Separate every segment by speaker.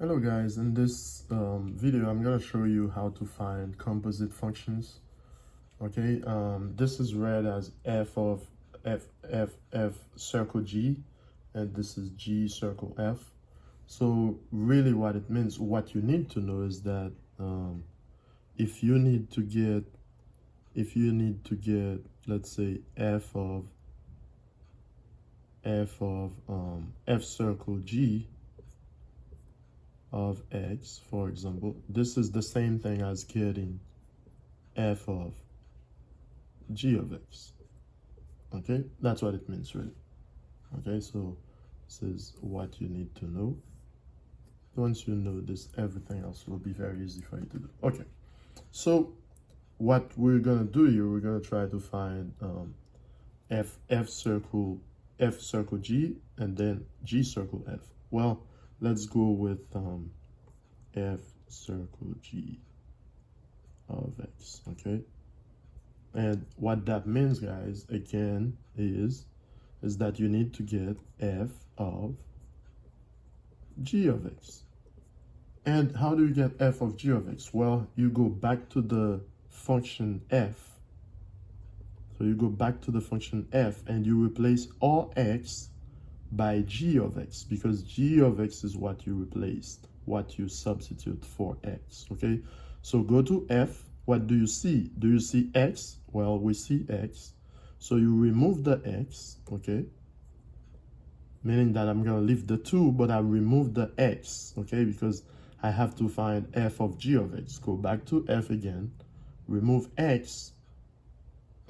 Speaker 1: Hello guys, in this video I'm going to show you how to find composite functions. Okay, this is read as f of f circle g, and this is g circle f. So really what it means, what you need to know is that if you need to get let's say f of f circle g of x, for example, this is the same thing as getting f of g of x. Okay, that's what it means really. Okay, so this is what you need to know. Once you know this, everything else will be very easy for you to do. Okay, so what we're gonna do here, we're gonna try to find f circle g and then g circle f. Well, let's go with f circle g of x. Okay, and what that means, guys, again, is that you need to get f of g of x. And how do you get f of g of x? Well, you go back to the function f. So you go back to the function f and you replace all x by g of x, because g of x is what you replaced, what you substitute for x. Okay, so go to f. What do you see? Do you see x? Well, we see x, so you remove the x. Okay, meaning that I'm gonna leave the 2, but I remove the x. Okay, because I have to find f of g of x. Go back to f again, remove x.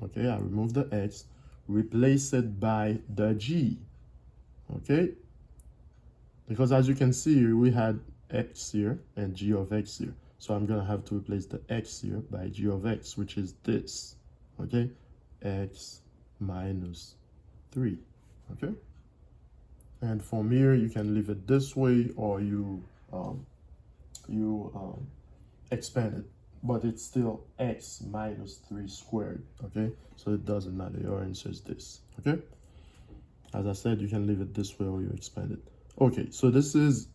Speaker 1: Okay, I remove the x, replace it by the g. Okay, because as you can see, we had x here and g of x here, so I'm gonna have to replace the x here by g of x, which is this. Okay, x minus 3. Okay, and from here you can leave it this way, or you expand it, but it's still x minus 3 squared. Okay, so it doesn't matter, your answer is this. Okay, as I said, you can leave it this way or you expand it. Okay, so this is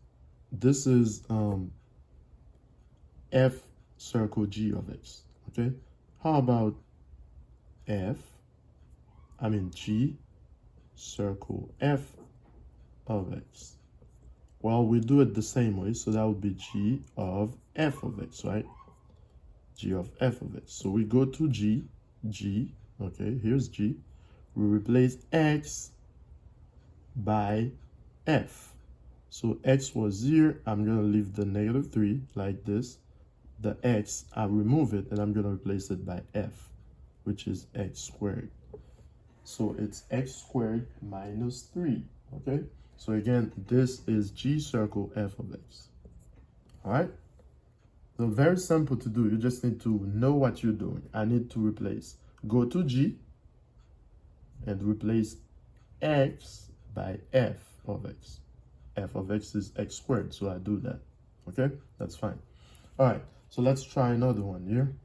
Speaker 1: f circle g of x. Okay, how about g circle f of x? Well, we do it the same way, so that would be g of f of x, right? G of f of x. So we go to g, okay, here's g. We replace x by f. So x was here, I'm gonna leave the negative 3 like this. The x, I remove it and I'm gonna replace it by f, which is x squared. So it's x squared minus 3. Okay, so again, this is g circle f of x. All right, so very simple to do. You just need to know what you're doing. I need to replace, go to g and replace x by f of x. F of x is x squared, so I do that. Okay, that's fine. All right, so let's try another one here.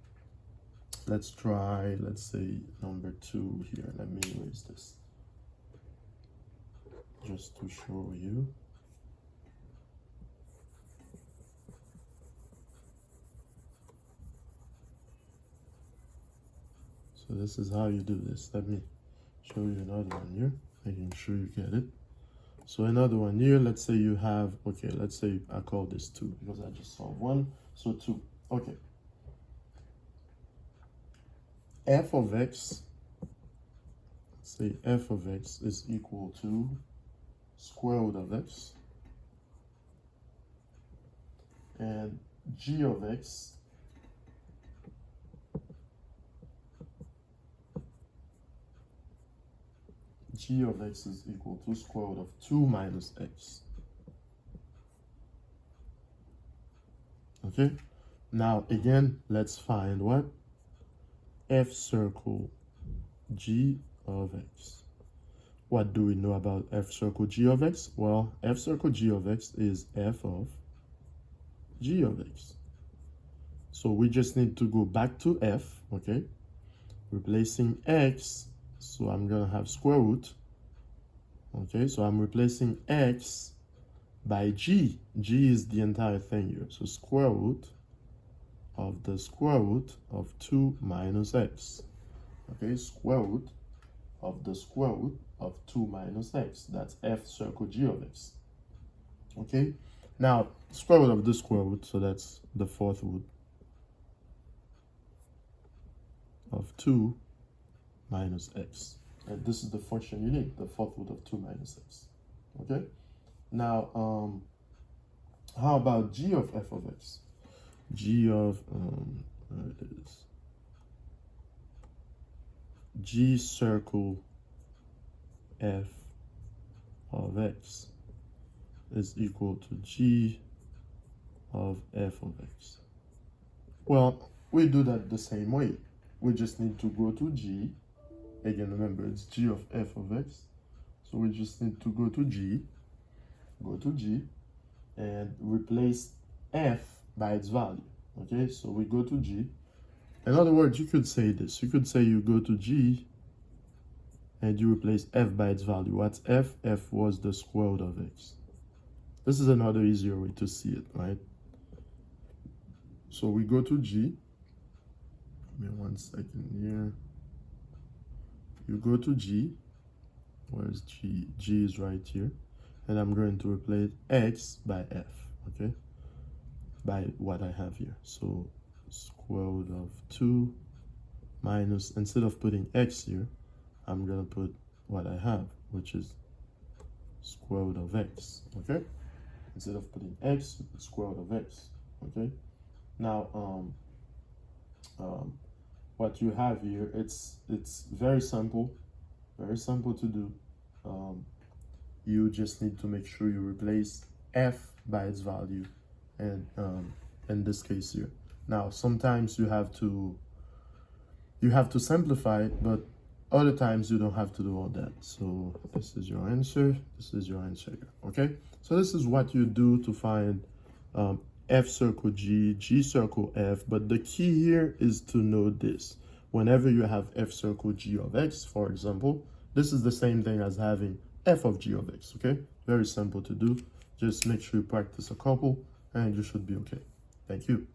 Speaker 1: Let's try, let's say number 2 here. Let me erase this just to show you. So this is how you do this. Let me show you another one here, making sure you get it. So another one here, let's say you have, okay, let's say I call this 2 because I just saw 1, so 2. Okay, f of x, say f of x is equal to square root of x, and g of x is equal to square root of 2 minus x. Okay, now again, let's find what? F circle g of x. What do we know about f circle g of x? Well, f circle g of x is f of g of x. So we just need to go back to f, okay? Replacing x, so I'm gonna have square root. Okay, so I'm replacing x by g. G is the entire thing here. So square root of the square root of 2 minus x. Okay, square root of the square root of 2 minus x. That's f circle g of x. Okay, now square root of the square root, so that's the fourth root of 2 minus x. And this is the function you need, the fourth root of 2 minus x. Okay, now how about g of f of x? G of there it is, g circle f of x is equal to g of f of x. Well, we do that the same way. We just need to go to g. Again, remember, it's g of f of x. So we just need to go to g, and replace f by its value. Okay, so we go to g. In other words, you could say this. You could say you go to g and you replace f by its value. What's f? F was the square root of x. This is another easier way to see it, right? So we go to g. Give me 1 second here. You go to g. Where's g? G is right here. And I'm going to replace x by f, okay? By what I have here. So square root of 2 minus, instead of putting x here, I'm going to put what I have, which is square root of x, okay? Instead of putting x, you put square root of x, okay? Now, what you have here, it's very simple to do. You just need to make sure you replace f by its value, and in this case here. Now, sometimes you have to simplify it, but other times you don't have to do all that. So this is your answer. This is your answer here. Okay. So this is what you do to find f circle g, g circle f. But the key here is to know this. Whenever you have f circle g of x, for example, this is the same thing as having f of g of x. Okay. Very simple to do. Just make sure you practice a couple, and you should be okay. Thank you.